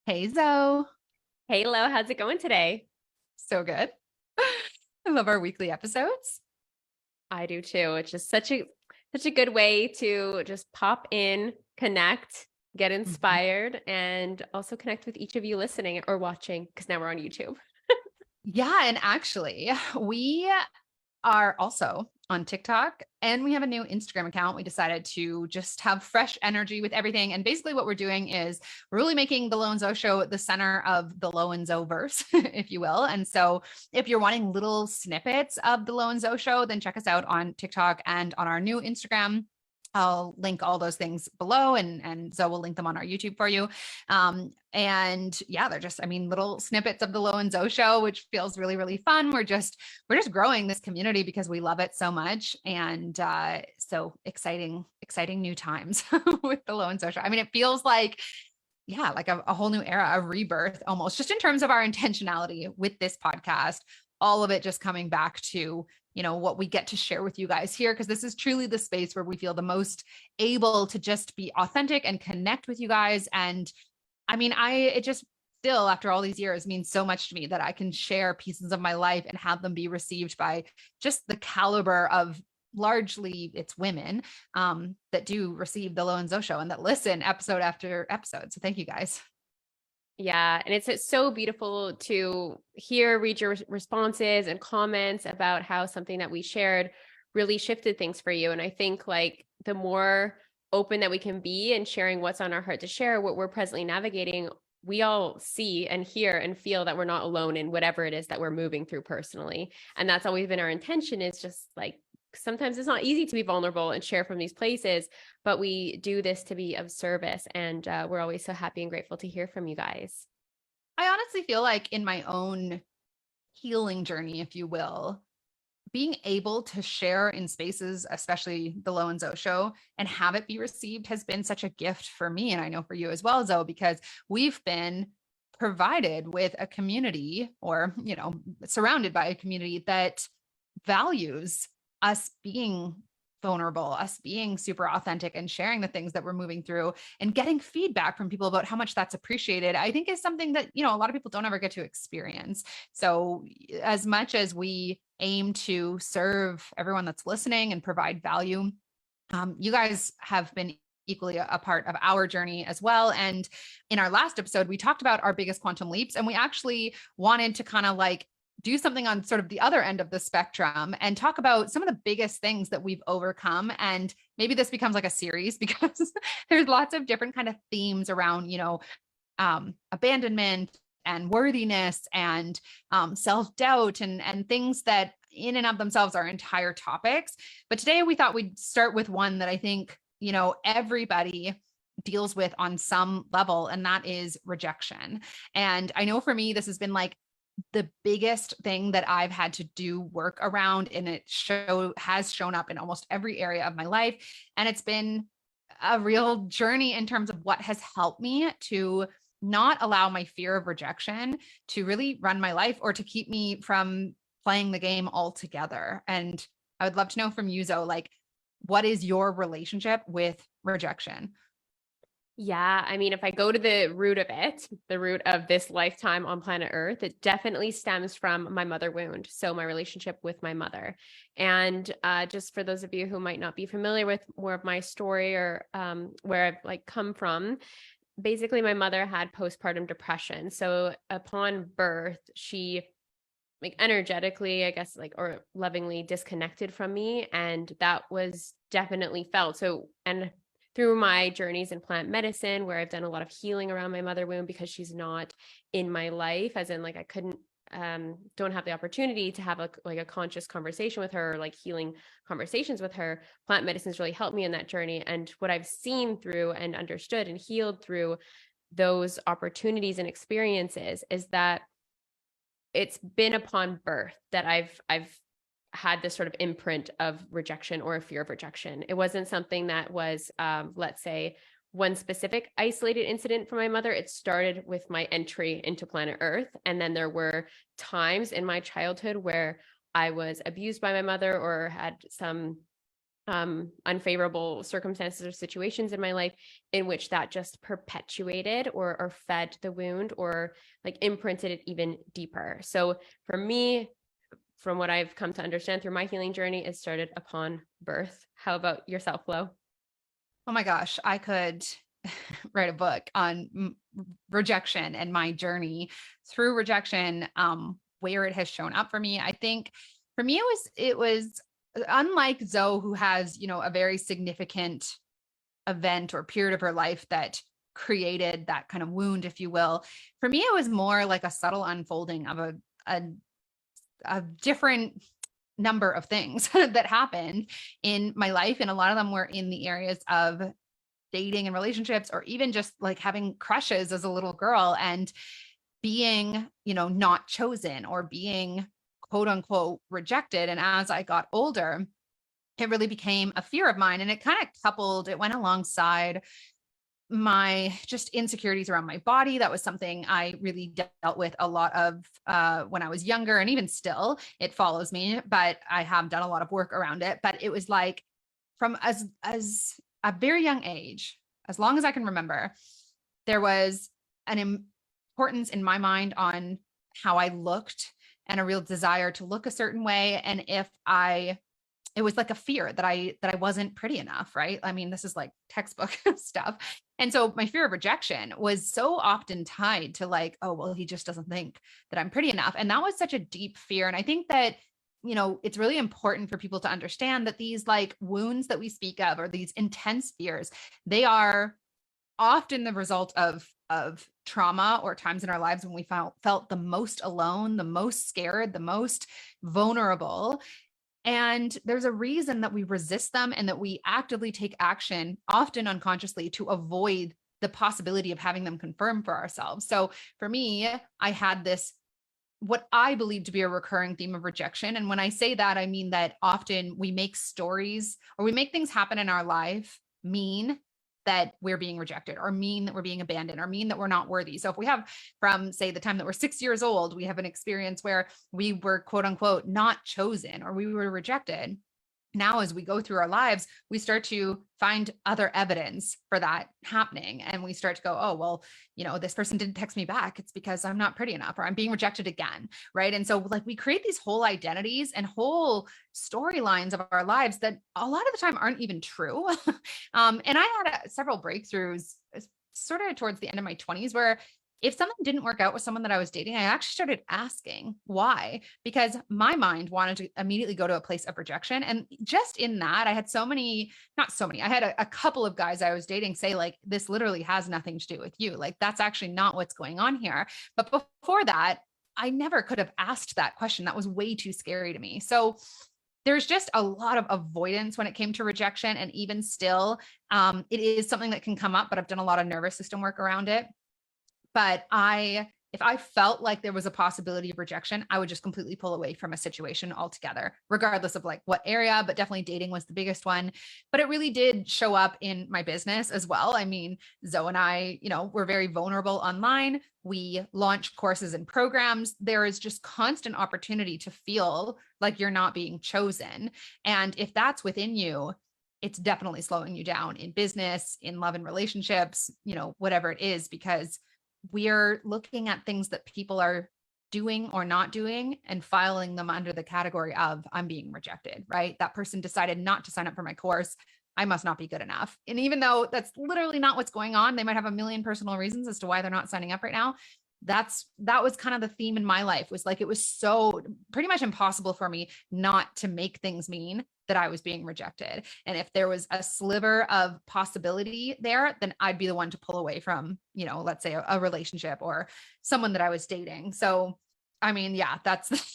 Hey Zoe, Hey, Lo, how's it going today? so good. I love our weekly episodes. I do too. It's just such a good way to just pop in, connect, get Mhm. inspired, and also connect with each of you listening or watching because now we're on YouTube. Yeah, and actually, we are also on TikTok and we have a new Instagram account. We decided to just have fresh energy with everything. And basically, what we're doing is we're really making the Lo and Zoe show the center of the Lo and Zoe verse, if you will. And so, if you're wanting little snippets of the Lo and Zoe show, then check us out on TikTok and on our new Instagram. I'll link all those things below and Zoe will link them on our YouTube for you. And yeah, they're just, I mean, little snippets of the Lo and Zoe show, which feels really, really fun. We're just growing this community because we love it so much. And so exciting new times with the Lo and Zoe show. I mean, it feels like, yeah, like a whole new era, a rebirth almost, just in terms of our intentionality with this podcast, all of it just coming back to, what we get to share with you guys here, because this is truly the space where we feel the most able to just be authentic and connect with you guys. And I mean, it just still, after all these years, means so much to me that I can share pieces of my life and have them be received by just the caliber of largely it's women that do receive the Lo and Zoe show and that listen episode after episode. So thank you guys. Yeah, and it's so beautiful to read your responses and comments about how something that we shared really shifted things for you. And I think like the more open that we can be and sharing what's on our heart to share, what we're presently navigating, we all see and hear and feel that we're not alone in whatever it is that we're moving through personally. And that's always been our intention, is just like sometimes it's not easy to be vulnerable and share from these places, but we do this to be of service. And we're always so happy and grateful to hear from you guys. I honestly feel like in my own healing journey, if you will, being able to share in spaces, especially the Lo and Zoe show, and have it be received has been such a gift for me. And I know for you as well, Zoe, because we've been provided with a community or, surrounded by a community that values us being vulnerable, us being super authentic and sharing the things that we're moving through and getting feedback from people about how much that's appreciated, I think is something that, a lot of people don't ever get to experience. So, as much as we aim to serve everyone that's listening and provide value, you guys have been equally a part of our journey as well. And in our last episode, we talked about our biggest quantum leaps, and we actually wanted to kind of like do something on sort of the other end of the spectrum and talk about some of the biggest things that we've overcome. And maybe this becomes like a series because there's lots of different kind of themes around, abandonment and worthiness and self-doubt and things that in and of themselves are entire topics. But today we thought we'd start with one that I think, everybody deals with on some level, and that is rejection. And I know for me, this has been like the biggest thing that I've had to do work around, and has shown up in almost every area of my life. And it's been a real journey in terms of what has helped me to not allow my fear of rejection to really run my life or to keep me from playing the game altogether. And I would love to know from you, Zoe, like, what is your relationship with rejection? Yeah, I mean, if I go to the root of it, the root of this lifetime on planet Earth, it definitely stems from my mother wound. So my relationship with my mother. And just for those of you who might not be familiar with more of my story or where I've like come from, basically my mother had postpartum depression. So upon birth, she like energetically, I guess, like, or lovingly disconnected from me. And that was definitely felt. So, and through my journeys in plant medicine, where I've done a lot of healing around my mother wound because she's not in my life, as in like I couldn't don't have the opportunity to have a conscious conversation with her, or like healing conversations with her. Plant medicine's really helped me in that journey. And what I've seen through and understood and healed through those opportunities and experiences is that it's been upon birth that I've had this sort of imprint of rejection or a fear of rejection. It wasn't something that was, let's say, one specific isolated incident for my mother. It started with my entry into planet Earth. And then there were times in my childhood where I was abused by my mother or had some unfavorable circumstances or situations in my life in which that just perpetuated or fed the wound or like imprinted it even deeper. So for me, from what I've come to understand through my healing journey, it started upon birth. How about yourself, Flo? Oh my gosh, I could write a book on rejection and my journey through rejection, where it has shown up for me. I think for me, it was unlike Zoe, who has, a very significant event or period of her life that created that kind of wound, if you will. For me, it was more like a subtle unfolding of a, a different number of things that happened in my life. And a lot of them were in the areas of dating and relationships, or even just like having crushes as a little girl and being, not chosen or being quote unquote rejected. And as I got older, it really became a fear of mine. And it went alongside my just insecurities around my body. That was something I really dealt with a lot of when I was younger, and even still it follows me, but I have done a lot of work around it. But it was like from as a very young age, as long as I can remember, there was an importance in my mind on how I looked and a real desire to look a certain way. And it was like a fear that I wasn't pretty enough, right? I mean, this is like textbook stuff. And so my fear of rejection was so often tied to like, oh, well, he just doesn't think that I'm pretty enough. And that was such a deep fear. And I think that, it's really important for people to understand that these like wounds that we speak of, or these intense fears, they are often the result of trauma or times in our lives when we felt the most alone, the most scared, the most vulnerable. And there's a reason that we resist them and that we actively take action, often unconsciously, to avoid the possibility of having them confirmed for ourselves. So for me, I had this, what I believe to be a recurring theme of rejection. And when I say that, I mean that often we make stories or we make things happen in our life mean that we're being rejected, or mean that we're being abandoned, or mean that we're not worthy. So if we have, from say the time that we're 6 years old, we have an experience where we were quote unquote not chosen, or we were rejected. Now, as we go through our lives, we start to find other evidence for that happening. And we start to go, oh, well, this person didn't text me back. It's because I'm not pretty enough, or I'm being rejected again. Right. And so like we create these whole identities and whole storylines of our lives that a lot of the time aren't even true. And I had several breakthroughs sort of towards the end of my 20s where if something didn't work out with someone that I was dating, I actually started asking why, because my mind wanted to immediately go to a place of rejection. And just in that, I had not so many, I had a couple of guys I was dating say like, this literally has nothing to do with you. Like, that's actually not what's going on here. But before that, I never could have asked that question. That was way too scary to me. So there's just a lot of avoidance when it came to rejection. And even still, it is something that can come up, but I've done a lot of nervous system work around it. But if I felt like there was a possibility of rejection, I would just completely pull away from a situation altogether, regardless of like what area, but definitely dating was the biggest one. But it really did show up in my business as well. I mean, Zoe and I, we're very vulnerable online. We launch courses and programs. There is just constant opportunity to feel like you're not being chosen. And if that's within you, it's definitely slowing you down in business, in love and relationships, whatever it is, because we're looking at things that people are doing or not doing and filing them under the category of I'm being rejected, right? That person decided not to sign up for my course. I must not be good enough. And even though that's literally not what's going on, they might have a million personal reasons as to why they're not signing up right now. That was kind of the theme in my life, was like, it was so pretty much impossible for me not to make things mean that I was being rejected. And if there was a sliver of possibility there, then I'd be the one to pull away from, let's say a relationship or someone that I was dating. So, I mean, yeah, that's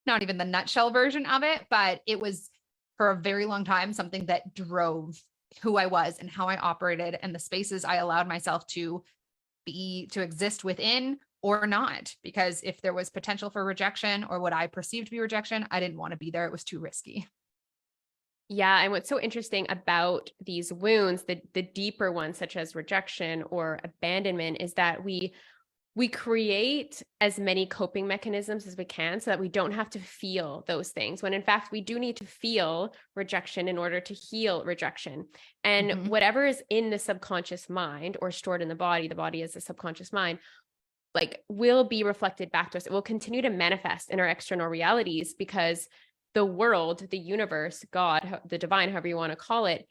not even the nutshell version of it, but it was for a very long time something that drove who I was and how I operated and the spaces I allowed myself to exist within or not. Because if there was potential for rejection or what I perceived to be rejection, I didn't want to be there. It was too risky. Yeah. And what's so interesting about these wounds, the deeper ones, such as rejection or abandonment, is that we we create as many coping mechanisms as we can so that we don't have to feel those things, when in fact we do need to feel rejection in order to heal rejection. And Mhm. whatever is in the subconscious mind or stored in the body is the subconscious mind, like, will be reflected back to us. It will continue to manifest in our external realities because the world, the universe, God, the divine, however you want to call it,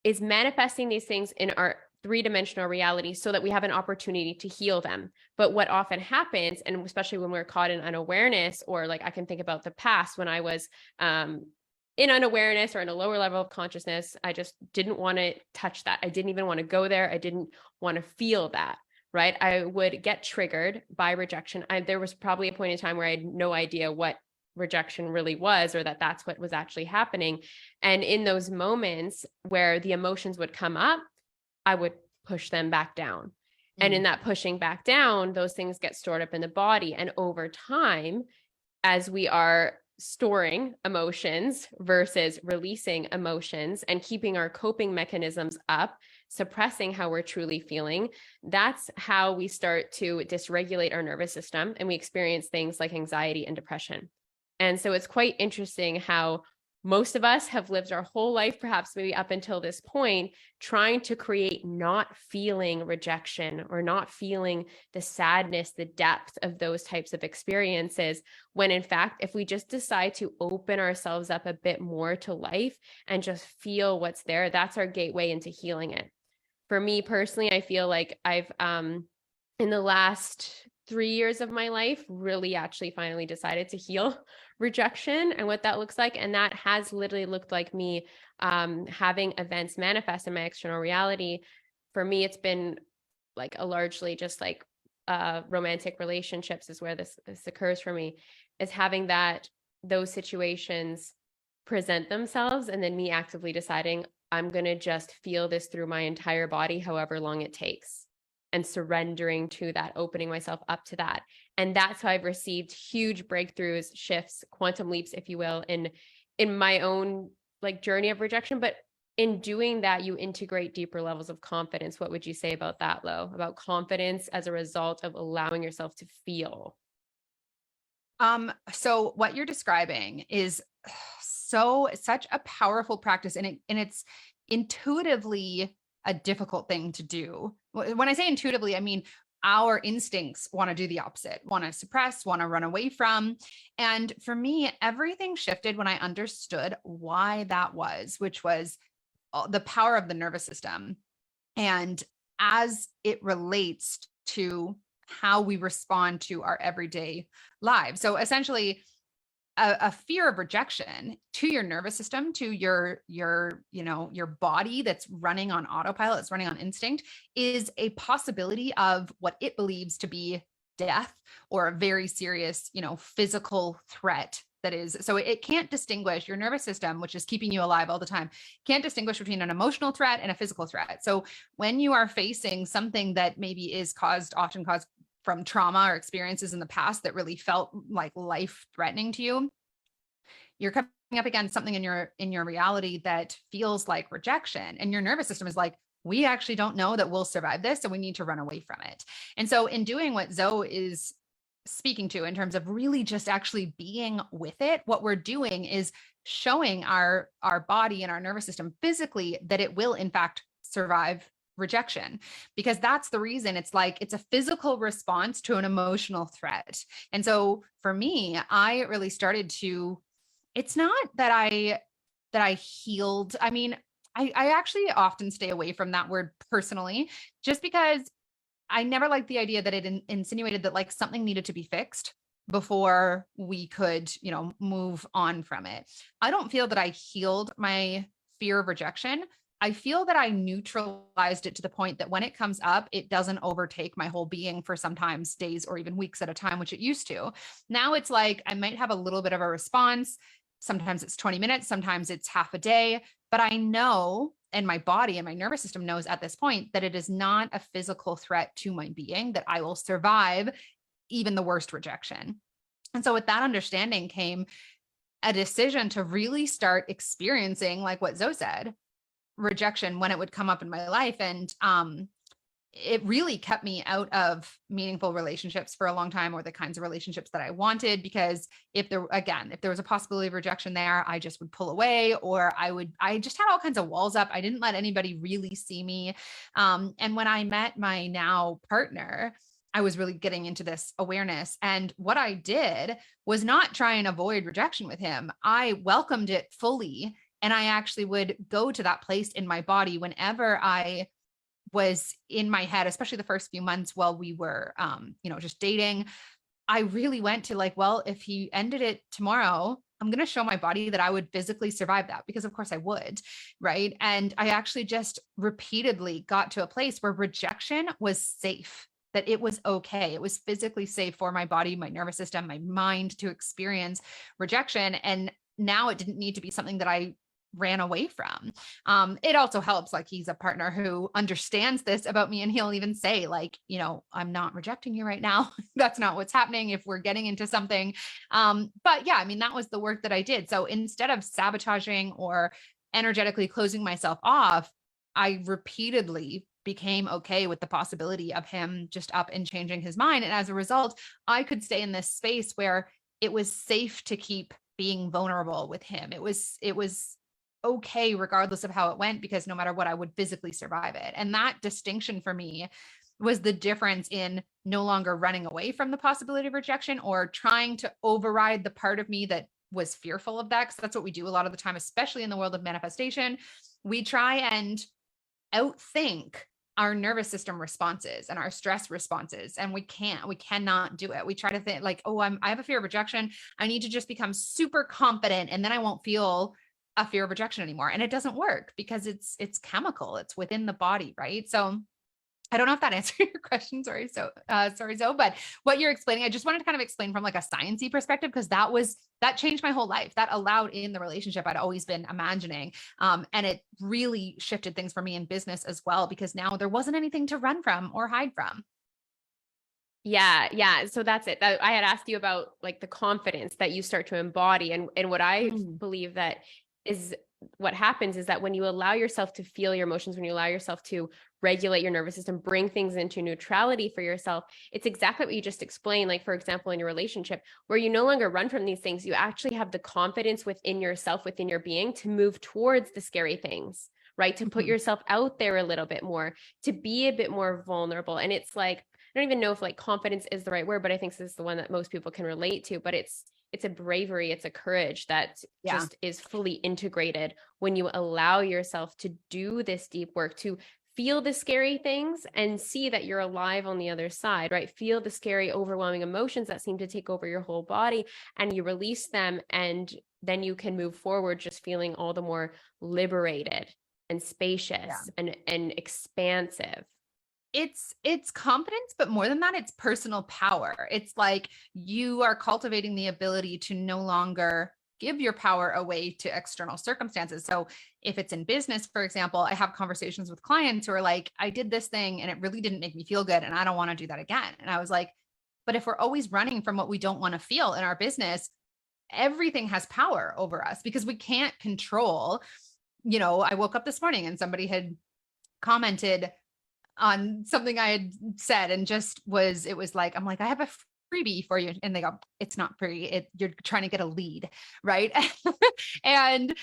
is manifesting these things in our three-dimensional reality so that we have an opportunity to heal them. But what often happens, and especially when we're caught in unawareness, or like I can think about the past when I was in unawareness or in a lower level of consciousness, I just didn't want to touch that. I didn't even want to go there. I didn't want to feel that. Right. I would get triggered by rejection. There was probably a point in time where I had no idea what rejection really was, or that that's what was actually happening. And in those moments where the emotions would come up, I would push them back down. And in Mm. that pushing back down, those things get stored up in the body. And over time, as we are storing emotions versus releasing emotions and keeping our coping mechanisms up, suppressing how we're truly feeling, that's how we start to dysregulate our nervous system and we experience things like anxiety and depression. And so it's quite interesting how most of us have lived our whole life, perhaps maybe up until this point, trying to create not feeling rejection or not feeling the sadness, the depth of those types of experiences. When in fact, if we just decide to open ourselves up a bit more to life and just feel what's there, that's our gateway into healing it. For me personally, I feel like I've, in the last 3 years of my life, really actually finally decided to heal rejection and what that looks like. And that has literally looked like me having events manifest in my external reality. For me, it's been like a largely just like romantic relationships is where this occurs for me, is having that those situations present themselves and then me actively deciding I'm going to just feel this through my entire body, however long it takes, and surrendering to that, opening myself up to that. And that's how I've received huge breakthroughs, shifts, quantum leaps, if you will, in my own like journey of rejection. But in doing that, you integrate deeper levels of confidence. What would you say about that, Lo? About confidence as a result of allowing yourself to feel? So what you're describing is such a powerful practice, and it's intuitively a difficult thing to do. When I say intuitively, I mean our instincts want to do the opposite, want to suppress, want to run away from. And for me, everything shifted when I understood why that was, which was the power of the nervous system. And as it relates to how we respond to our everyday lives. So essentially, a fear of rejection to your nervous system, to your body that's running on autopilot, it's running on instinct, is a possibility of what it believes to be death or a very serious, physical threat. That is, so it can't distinguish, your nervous system, which is keeping you alive all the time, can't distinguish between an emotional threat and a physical threat. So when you are facing something that maybe is often caused from trauma or experiences in the past that really felt like life threatening to you, you're coming up against something in your reality that feels like rejection, and your nervous system is like, we actually don't know that we'll survive this, so we need to run away from it. And so in doing what Zoe is speaking to in terms of really just actually being with it, what we're doing is showing our body and our nervous system physically that it will in fact survive rejection, because that's the reason. It's like it's a physical response to an emotional threat. And so for me, I really started to, it's not that I healed. I mean, I actually often stay away from that word personally, just because I never liked the idea that it insinuated that like something needed to be fixed before we could, move on from it. I don't feel that I healed my fear of rejection. I feel that I neutralized it to the point that when it comes up, it doesn't overtake my whole being for sometimes days or even weeks at a time, which it used to. Now it's like I might have a little bit of a response. Sometimes it's 20 minutes, sometimes it's half a day, but I know, and my body and my nervous system knows at this point, that it is not a physical threat to my being, that I will survive even the worst rejection. And so with that understanding came a decision to really start experiencing, like what Zoe said, rejection when it would come up in my life. And it really kept me out of meaningful relationships for a long time, or the kinds of relationships that I wanted, because if there was a possibility of rejection there, I just would pull away, or I just had all kinds of walls up. I didn't let anybody really see me. And when I met my now partner, I was really getting into this awareness. And what I did was not try and avoid rejection with him. I welcomed it fully. And I actually would go to that place in my body whenever I was in my head, especially the first few months while we were, just dating. I really went to like, well, if he ended it tomorrow, I'm going to show my body that I would physically survive that, because of course I would. Right. And I actually just repeatedly got to a place where rejection was safe, that it was okay. It was physically safe for my body, my nervous system, my mind to experience rejection. And now it didn't need to be something that I ran away from. It also helps, like, he's a partner who understands this about me, and he'll even say, like, I'm not rejecting you right now. That's not what's happening if we're getting into something. But yeah, I mean, that was the work that I did. So instead of sabotaging or energetically closing myself off, I repeatedly became okay with the possibility of him just up and changing his mind. And as a result, I could stay in this space where it was safe to keep being vulnerable with him. It was okay regardless of how it went, because no matter what, I would physically survive it. And that distinction for me was the difference in no longer running away from the possibility of rejection or trying to override the part of me that was fearful of that. Because that's what we do a lot of the time, especially in the world of manifestation. We try and outthink our nervous system responses and our stress responses. And we cannot do it. We try to think like, oh, I have a fear of rejection. I need to just become super confident, and then I won't feel a fear of rejection anymore. And it doesn't work, because it's chemical, it's within the body. Right. So I don't know if that answered your question. Sorry, Zoe, but what you're explaining, I just wanted to kind of explain from like a sciencey perspective, because that changed my whole life. That allowed in the relationship I'd always been imagining. And it really shifted things for me in business as well, because now there wasn't anything to run from or hide from. Yeah, yeah. So that's it. I had asked you about like the confidence that you start to embody, and what I Mm. believe that is what happens is that when you allow yourself to feel your emotions, when you allow yourself to regulate your nervous system, bring things into neutrality for yourself, it's exactly what you just explained. Like, for example, in your relationship, where you no longer run from these things, you actually have the confidence within yourself, within your being, to move towards the scary things, right? To put Mhm. yourself out there a little bit more, to be a bit more vulnerable. And it's like, I don't even know if like confidence is the right word, but I think this is the one that most people can relate to. But it's a bravery, it's a courage that Yeah. just is fully integrated when you allow yourself to do this deep work, to feel the scary things and see that you're alive on the other side, right? Feel the scary, overwhelming emotions that seem to take over your whole body, and you release them, and then you can move forward just feeling all the more liberated and Yeah. spacious and expansive. It's confidence, but more than that, it's personal power. It's like you are cultivating the ability to no longer give your power away to external circumstances. So if it's in business, for example, I have conversations with clients who are like, I did this thing and it really didn't make me feel good, and I don't want to do that again. And I was like, but if we're always running from what we don't want to feel in our business, everything has power over us, because we can't control. I woke up this morning and somebody had commented on something I had said, and it was like, I'm like, I have a freebie for you. And they go, it's not free. You're trying to get a lead. Right. And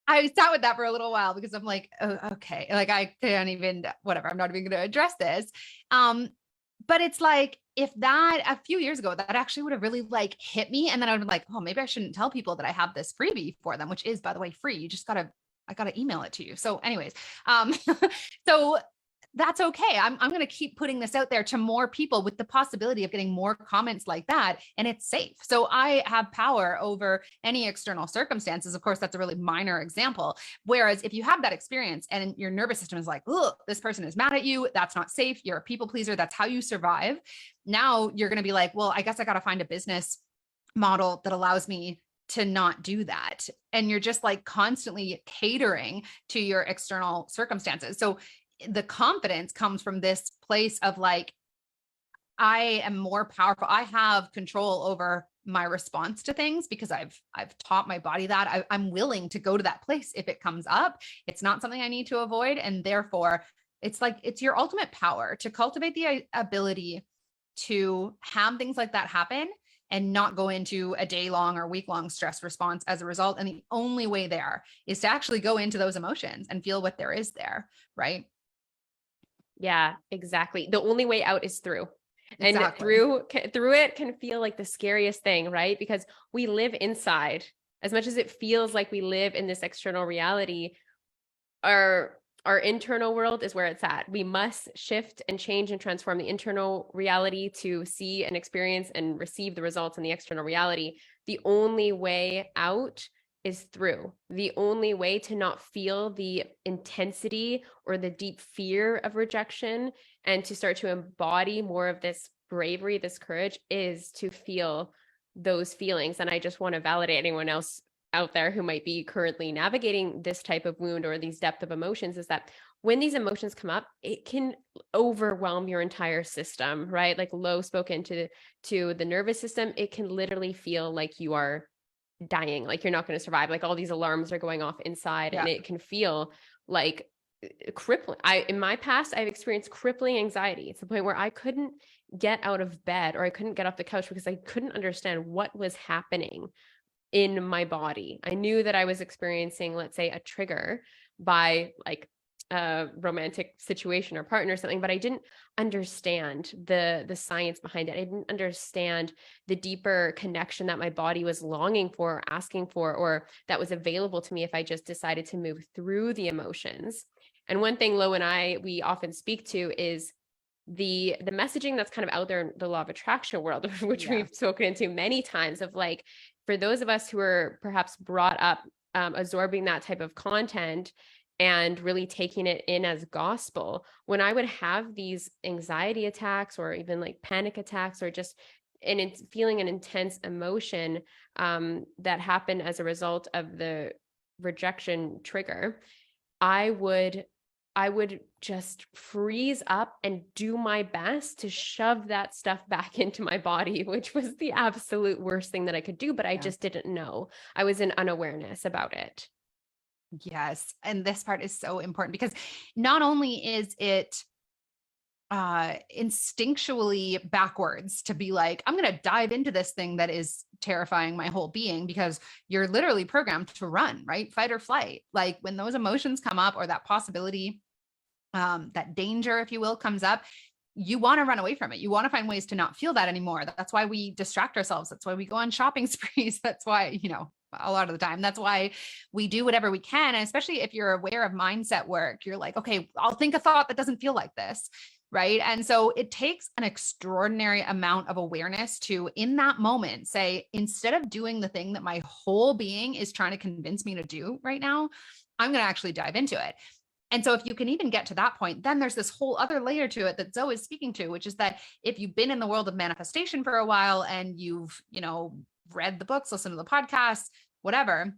I sat with that for a little while, because I'm like, oh, okay. Like, I can't even, whatever. I'm not even going to address this. But it's like, if that a few years ago, that actually would have really like hit me. And then I would be like, oh, maybe I shouldn't tell people that I have this freebie for them, which is, by the way, free. I gotta email it to you. So anyways, so that's okay. I'm going to keep putting this out there to more people with the possibility of getting more comments like that. And it's safe. So I have power over any external circumstances. Of course, that's a really minor example. Whereas if you have that experience and your nervous system is like, oh, this person is mad at you, that's not safe. You're a people pleaser. That's how you survive. Now you're going to be like, well, I guess I got to find a business model that allows me to not do that. And you're just like constantly catering to your external circumstances. So the confidence comes from this place of like, I am more powerful. I have control over my response to things, because I've taught my body that I'm willing to go to that place if it comes up. It's not something I need to avoid. And therefore It's like, it's your ultimate power to cultivate the ability to have things like that happen and not go into a day long or week long stress response as a result. And the only way there is to actually go into those emotions and feel what there is there. Right. Yeah, exactly. The only way out is through. And Exactly. through it can feel like the scariest thing, right? Because we live inside. As much as it feels like we live in this external reality, our internal world is where it's at. We must shift and change and transform the internal reality to see and experience and receive the results in the external reality. The only way out is through. The only way to not feel the intensity or the deep fear of rejection and to start to embody more of this bravery, this courage, is to feel those feelings. And I just want to validate anyone else out there who might be currently navigating this type of wound or these depth of emotions, is that when these emotions come up, it can overwhelm your entire system, right? Like Lo spoken to the nervous system, it can literally feel like you are dying, like you're not going to survive, like all these alarms are going off inside. And it can feel like crippling. In my past, I've experienced crippling anxiety. It's the point where I couldn't get out of bed or I couldn't get off the couch because I couldn't understand what was happening in my body. I knew that I was experiencing, let's say, a trigger by like a romantic situation or partner or something, but I didn't understand the science behind it. I didn't understand the deeper connection that my body was longing for, or asking for, or that was available to me if I just decided to move through the emotions. And one thing Lo and we often speak to is the messaging that's kind of out there in the law of attraction world, which we've spoken into many times, of like, for those of us who are perhaps brought up absorbing that type of content and really taking it in as gospel, when I would have these anxiety attacks or even like panic attacks or just feeling an intense emotion that happened as a result of the rejection trigger, I would just freeze up and do my best to shove that stuff back into my body, which was the absolute worst thing that I could do, but I just didn't know. I was in unawareness about it. Yes. And this part is so important because not only is it instinctually backwards to be like, I'm going to dive into this thing that is terrifying my whole being, because you're literally programmed to run, right? Fight or flight. Like when those emotions come up, or that possibility, that danger, if you will, comes up, you want to run away from it. You want to find ways to not feel that anymore. That's why we distract ourselves. That's why we go on shopping sprees. That's why, a lot of the time, that's why we do whatever we can. And especially if you're aware of mindset work, you're like, okay, I'll think a thought that doesn't feel like this. Right. And so it takes an extraordinary amount of awareness to, in that moment, say, instead of doing the thing that my whole being is trying to convince me to do right now, I'm going to actually dive into it. And so if you can even get to that point, then there's this whole other layer to it that Zoe is speaking to, which is that if you've been in the world of manifestation for a while and you've, read the books, listened to the podcasts, whatever,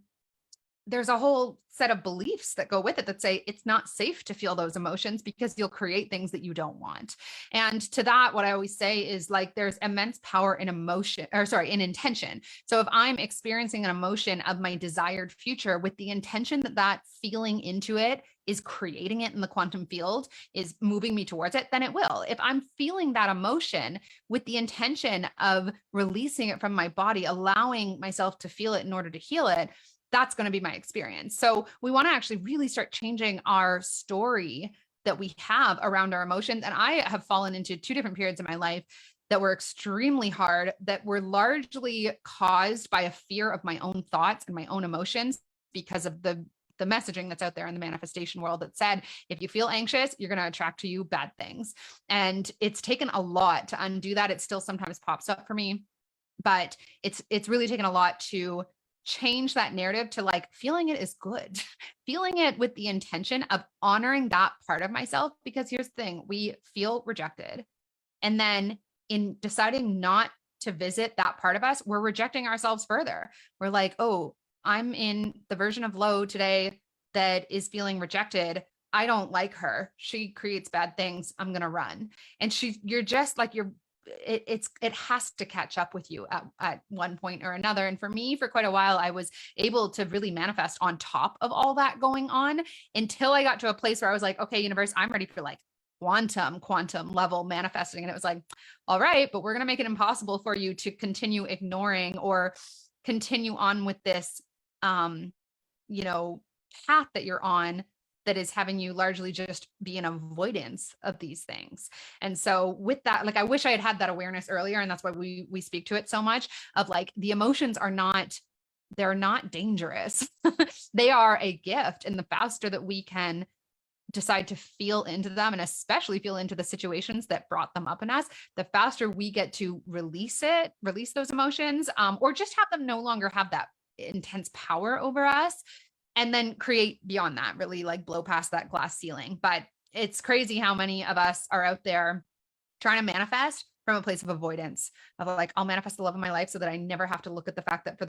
there's a whole set of beliefs that go with it that say it's not safe to feel those emotions because you'll create things that you don't want. And to that, what I always say is like, there's immense power in in intention. So if I'm experiencing an emotion of my desired future with the intention that feeling into it is creating it in the quantum field, is moving me towards it, then it will. If I'm feeling that emotion with the intention of releasing it from my body, allowing myself to feel it in order to heal it, that's going to be my experience. So we want to actually really start changing our story that we have around our emotions. And I have fallen into 2 different periods in my life that were extremely hard, that were largely caused by a fear of my own thoughts and my own emotions, because of the messaging that's out there in the manifestation world that said, if you feel anxious, you're going to attract to you bad things. And it's taken a lot to undo that. It still sometimes pops up for me, but it's really taken a lot to change that narrative to like, feeling it is good, feeling it with the intention of honoring that part of myself. Because here's the thing, we feel rejected. And then in deciding not to visit that part of us, we're rejecting ourselves further. We're like, oh, I'm in the version of Lo today that is feeling rejected. I don't like her. She creates bad things. I'm going to run. And you're just like, you're it has to catch up with you at one point or another. And for me, for quite a while, I was able to really manifest on top of all that going on until I got to a place where I was like, okay, universe, I'm ready for like quantum level manifesting. And it was like, all right, but we're going to make it impossible for you to continue ignoring or continue on with this, you know, path that you're on that is having you largely just be in avoidance of these things. And so with that, like, I wish I had had that awareness earlier. And that's why we speak to it so much, of like, the emotions are not, they're not dangerous. They are a gift. And the faster that we can decide to feel into them, and especially feel into the situations that brought them up in us, the faster we get to release those emotions, or just have them no longer have that intense power over us, and then create beyond that, really like blow past that glass ceiling. But it's crazy how many of us are out there trying to manifest from a place of avoidance, of like, I'll manifest the love of my life so that I never have to look at the fact that for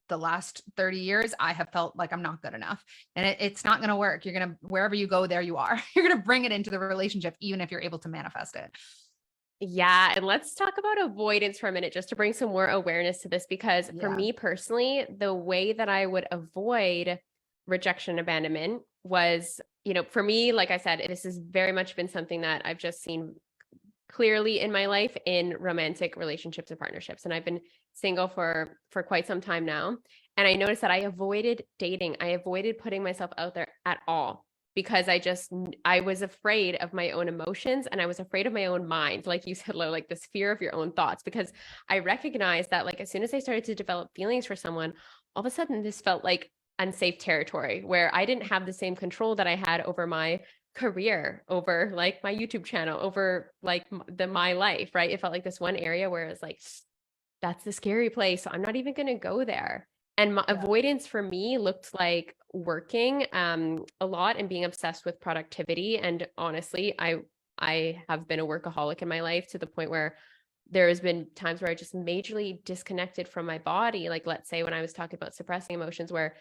the last 30 years, I have felt like I'm not good enough. And it's not going to work. You're going to, wherever you go, there you are. You're going to bring it into the relationship, even if you're able to manifest it. Yeah. And let's talk about avoidance for a minute, just to bring some more awareness to this, because for me personally, the way that I would avoid rejection, abandonment was, for me, like I said, this has very much been something that I've just seen clearly in my life in romantic relationships and partnerships. And I've been single for quite some time now. And I noticed that I avoided dating. I avoided putting myself out there at all, because I was afraid of my own emotions, and I was afraid of my own mind. Like you said, Lo, like this fear of your own thoughts, because I recognized that, like, as soon as I started to develop feelings for someone, all of a sudden this felt like unsafe territory, where I didn't have the same control that I had over my career, over like my YouTube channel, over like my life, right? It felt like this one area where it's like, that's the scary place, so I'm not even going to go there. And my avoidance for me looked like working a lot and being obsessed with productivity. And honestly, I have been a workaholic in my life, to the point where there has been times where I just majorly disconnected from my body. Like, let's say when I was talking about suppressing emotions, where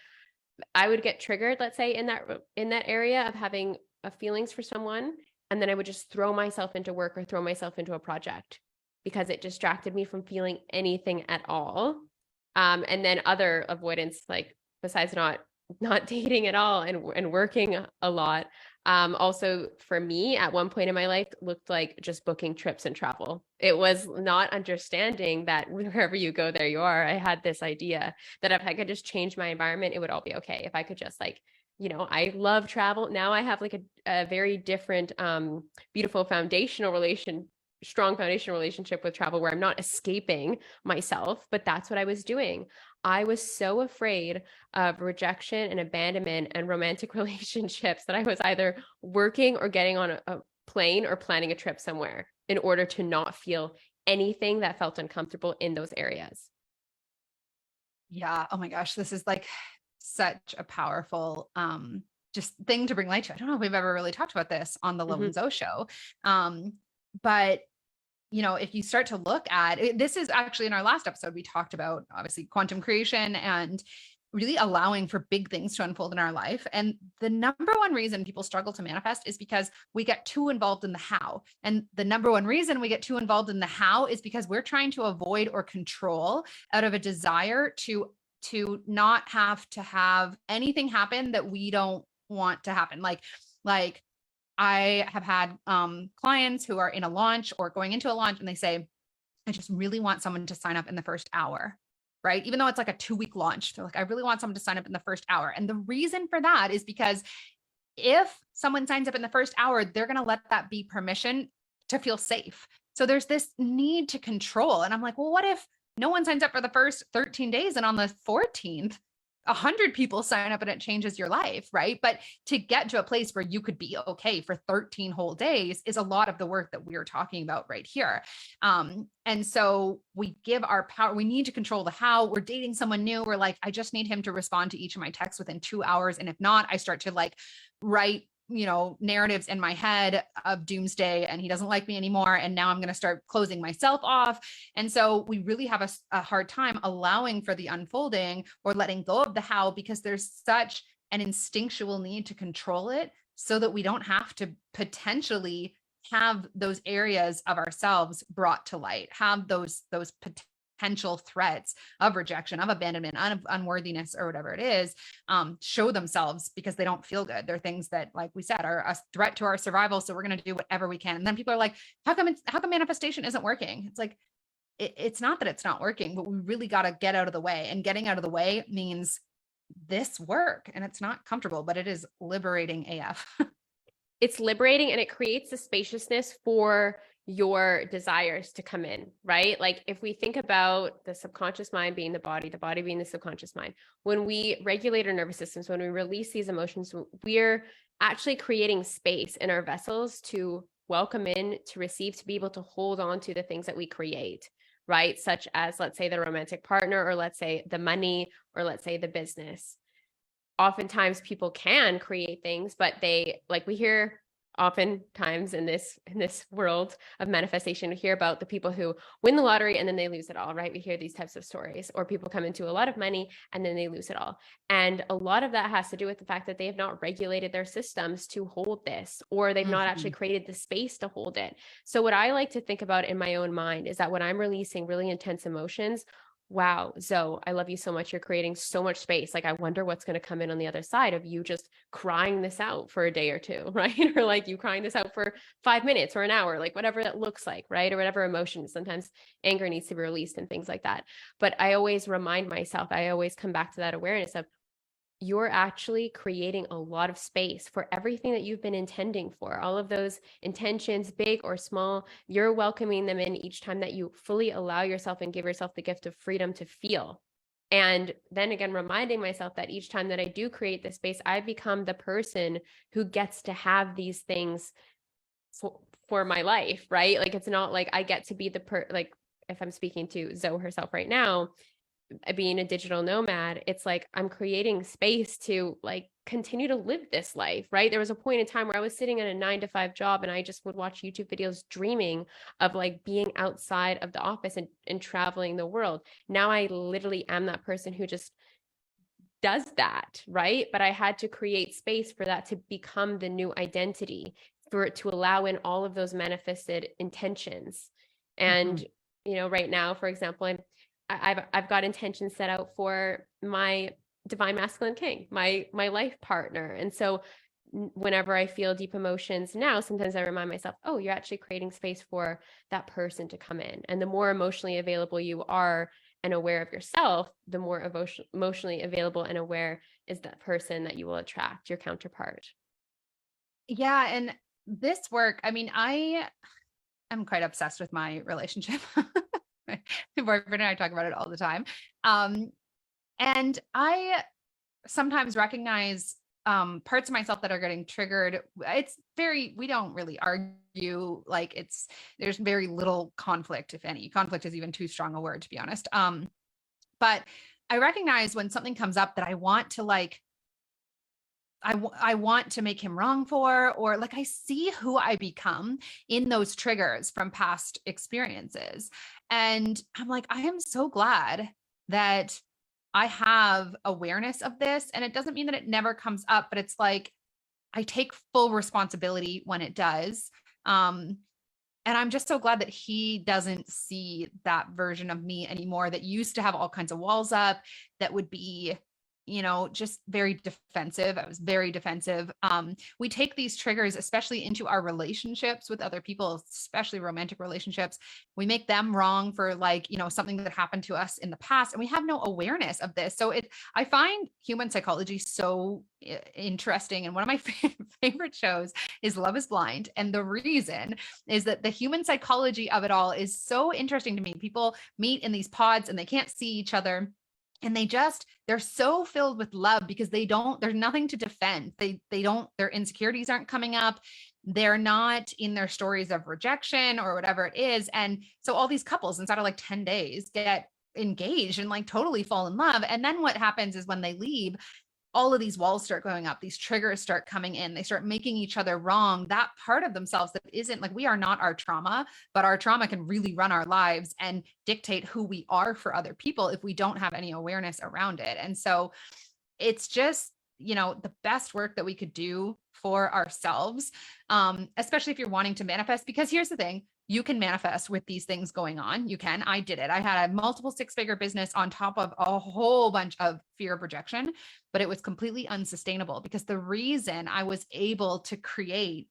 I would get triggered, let's say in that area of having feelings for someone, and then I would just throw myself into work or throw myself into a project, because it distracted me from feeling anything at all. And then other avoidance, like besides not dating at all and working a lot, also for me at one point in my life looked like just booking trips and travel. It was not understanding that wherever you go, there you are. I had this idea that if I could just change my environment, it would all be okay. If I could just like, I love travel. Now I have like a very different, beautiful strong foundational relationship with travel, where I'm not escaping myself, but that's what I was doing. I was so afraid of rejection and abandonment and romantic relationships that I was either working or getting on a plane or planning a trip somewhere in order to not feel anything that felt uncomfortable in those areas. Yeah. Oh my gosh. This is like such a powerful, just thing to bring light to. I don't know if we've ever really talked about this on the Lo and Zoe show. But if you start to look at it, this is actually in our last episode, we talked about obviously quantum creation and really allowing for big things to unfold in our life. And the number one reason people struggle to manifest is because we get too involved in the how. And the number one reason we get too involved in the how is because we're trying to avoid or control out of a desire to not have to have anything happen that we don't want to happen. Like I have had clients who are in a launch or going into a launch, and they say, I just really want someone to sign up in the first hour, right? Even though it's like a 2-week launch, they're like, I really want someone to sign up in the first hour. And the reason for that is because if someone signs up in the first hour, they're going to let that be permission to feel safe. So there's this need to control. And I'm like, well, what if no one signs up for the first 13 days and on the 14th, 100 people sign up and it changes your life, right? But to get to a place where you could be okay for 13 whole days is a lot of the work that we're talking about right here. And so we give our power, we need to control the how. We're dating someone new, we're like, I just need him to respond to each of my texts within 2 hours. And if not, I start to like write narratives in my head of doomsday, and he doesn't like me anymore. And now I'm going to start closing myself off. And so we really have a hard time allowing for the unfolding or letting go of the how, because there's such an instinctual need to control it so that we don't have to potentially have those areas of ourselves brought to light, have those potential threats of rejection, of abandonment, of unworthiness, or whatever it is, show themselves because they don't feel good. They're things that, like we said, are a threat to our survival. So we're going to do whatever we can. And then people are like, how come manifestation isn't working? It's like, it's not that it's not working, but we really got to get out of the way. And getting out of the way means this work, and it's not comfortable, but it is liberating AF. It's liberating, and it creates the spaciousness for your desires to come in, right? Like if we think about the subconscious mind being the body being the subconscious mind, when we regulate our nervous systems, when we release these emotions, we're actually creating space in our vessels to welcome in, to receive, to be able to hold on to the things that we create, right? Such as, let's say, the romantic partner, or let's say the money, or let's say the business. Oftentimes people can create things, but they, like we hear oftentimes in this world of manifestation, we hear about the people who win the lottery and then they lose it all, right? We hear these types of stories, or people come into a lot of money and then they lose it all. And a lot of that has to do with the fact that they have not regulated their systems to hold this, or they've not actually created the space to hold it. So what I like to think about in my own mind is that when I'm releasing really intense emotions, wow, Zoe, I love you so much. You're creating so much space. Like, I wonder what's going to come in on the other side of you just crying this out for a day or two, right? Or like you crying this out for 5 minutes or an hour, like whatever that looks like, right? Or whatever emotion. Sometimes anger needs to be released and things like that. But I always remind myself, I always come back to that awareness of, you're actually creating a lot of space for everything that you've been intending for. All of those intentions, big or small, you're welcoming them in each time that you fully allow yourself and give yourself the gift of freedom to feel. And then again, reminding myself that each time that I do create this space, I become the person who gets to have these things for my life, right? Like, it's not like I get to be like, if I'm speaking to Zoe herself right now, being a digital nomad, it's like I'm creating space to like continue to live this life, right? There was a point in time where I was sitting in a 9-to-5 job and I just would watch YouTube videos dreaming of like being outside of the office and traveling the world. Now I literally am that person who just does that, right? But I had to create space for that to become the new identity, for it to allow in all of those manifested intentions. And you know, right now, for example, I've got intentions set out for my divine masculine king, my life partner. And so whenever I feel deep emotions now, sometimes I remind myself, oh, you're actually creating space for that person to come in. And the more emotionally available you are and aware of yourself, the more emotionally available and aware is that person that you will attract, your counterpart. Yeah. And this work, I mean, I am quite obsessed with my relationship. My boyfriend and I talk about it all the time. And I sometimes recognize parts of myself that are getting triggered. We don't really argue. Like there's very little conflict, if any. Conflict is even too strong a word, to be honest. But I recognize when something comes up that I want to I want to make him wrong for, or like I see who I become in those triggers from past experiences. And I'm like, I am so glad that I have awareness of this. And it doesn't mean that it never comes up, but it's like, I take full responsibility when it does. And I'm just so glad that he doesn't see that version of me anymore, that used to have all kinds of walls up, that would be, just very defensive. I was very defensive. We take these triggers, especially into our relationships with other people, especially romantic relationships. We make them wrong for something that happened to us in the past, and we have no awareness of this. So I find human psychology so interesting. And one of my favorite shows is Love is Blind. And the reason is that the human psychology of it all is so interesting to me. People meet in these pods and they can't see each other. And they're so filled with love because there's nothing to defend. Their insecurities aren't coming up. They're not in their stories of rejection or whatever it is. And so all these couples inside of like 10 days get engaged and like totally fall in love. And then what happens is when they leave, all of these walls start going up, these triggers start coming in, they start making each other wrong. That part of themselves that isn't like, we are not our trauma, but our trauma can really run our lives and dictate who we are for other people if we don't have any awareness around it. And so it's just the best work that we could do for ourselves, especially if you're wanting to manifest, because here's the thing, you can manifest with these things going on. You can. I did it. I had a multiple six-figure business on top of a whole bunch of fear of rejection, but it was completely unsustainable because the reason I was able to create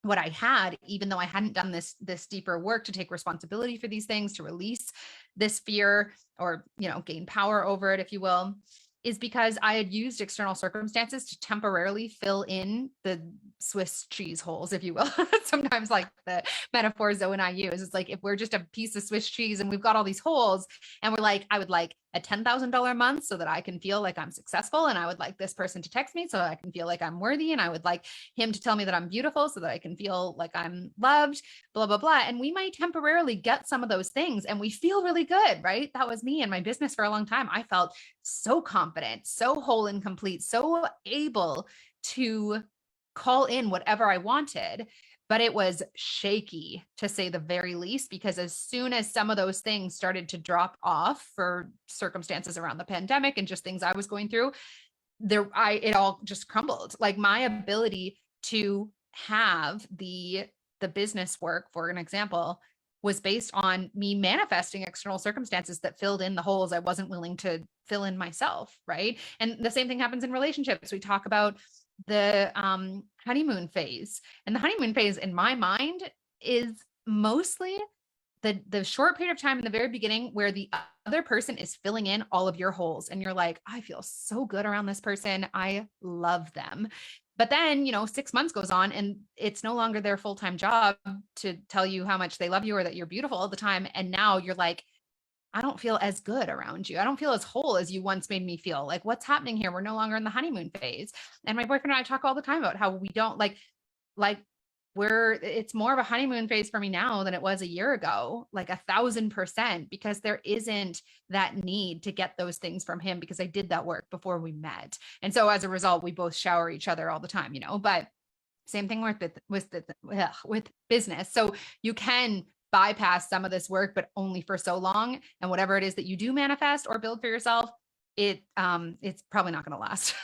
what I had, even though I hadn't done this deeper work to take responsibility for these things, to release this fear or, gain power over it, if you will, is because I had used external circumstances to temporarily fill in the Swiss cheese holes, if you will. Sometimes like the metaphor Zoe and I use, it's like, if we're just a piece of Swiss cheese and we've got all these holes and we're like, I would like a $10,000 month so that I can feel like I'm successful. And I would like this person to text me so that I can feel like I'm worthy. And I would like him to tell me that I'm beautiful so that I can feel like I'm loved, blah, blah, blah. And we might temporarily get some of those things and we feel really good, right? That was me in my business for a long time. I felt so confident, so whole and complete, so able to call in whatever I wanted. But it was shaky, to say the very least, because as soon as some of those things started to drop off for circumstances around the pandemic and just things I was going through, it all just crumbled. Like my ability to have the business work, for an example, was based on me manifesting external circumstances that filled in the holes I wasn't willing to fill in myself, right? And the same thing happens in relationships. We talk about the honeymoon phase, and the honeymoon phase in my mind is mostly the short period of time in the very beginning where the other person is filling in all of your holes and you're like, I feel so good around this person, I love them. But then 6 months goes on and it's no longer their full-time job to tell you how much they love you or that you're beautiful all the time, and now you're like, I don't feel as good around you. I don't feel as whole as you once made me feel. Like, what's happening here? We're no longer in the honeymoon phase. And my boyfriend and I talk all the time about how we don't like it's more of a honeymoon phase for me now than it was a year ago, like 1,000%, because there isn't that need to get those things from him because I did that work before we met. And so as a result, we both shower each other all the time, but same thing with business. So you can bypass some of this work, but only for so long. And whatever it is that you do manifest or build for yourself, it's probably not going to last.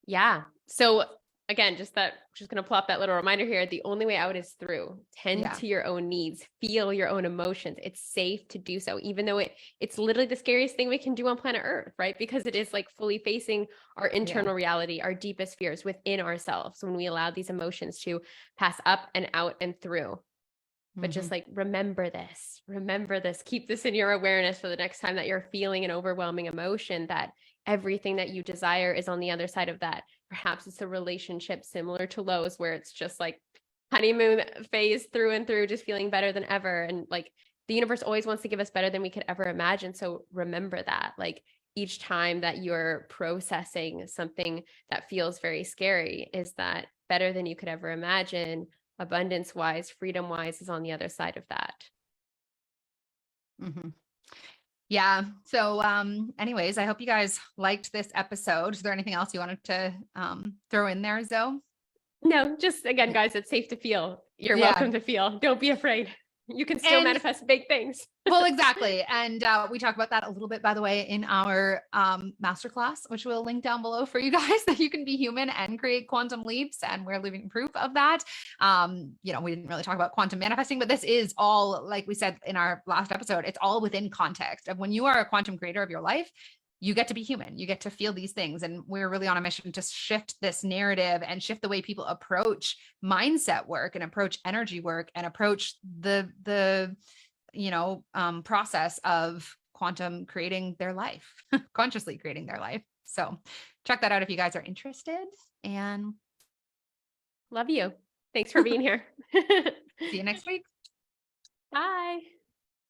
Yeah. So again, just going to plop that little reminder here. The only way out is through. Tend to your own needs, feel your own emotions. It's safe to do so, even though it's literally the scariest thing we can do on planet Earth, right? Because it is like fully facing our internal reality, our deepest fears within ourselves when we allow these emotions to pass up and out and through. But just like, remember this, keep this in your awareness for the next time that you're feeling an overwhelming emotion, that everything that you desire is on the other side of that. Perhaps it's a relationship similar to Lowe's, where it's just like honeymoon phase through and through, just feeling better than ever. And like, the universe always wants to give us better than we could ever imagine. So remember that, like, each time that you're processing something that feels very scary, is that better than you could ever imagine, abundance wise, freedom wise, is on the other side of that. Mm-hmm. Yeah. So, anyways, I hope you guys liked this episode. Is there anything else you wanted to, throw in there, Zoe? No, just again, guys, it's safe to feel. You're welcome to feel. Don't be afraid. You can still manifest big things. Well, exactly. And we talk about that a little bit, by the way, in our masterclass, which we'll link down below for you guys, that you can be human and create quantum leaps. And we're living proof of that. We didn't really talk about quantum manifesting, but this is all, like we said in our last episode, it's all within context of when you are a quantum creator of your life. You get to be human, you get to feel these things. And we're really on a mission to shift this narrative and shift the way people approach mindset work and approach energy work and approach the process of quantum creating their life, consciously creating their life. So check that out if you guys are interested, and love you. Thanks for being here. See you next week. Bye.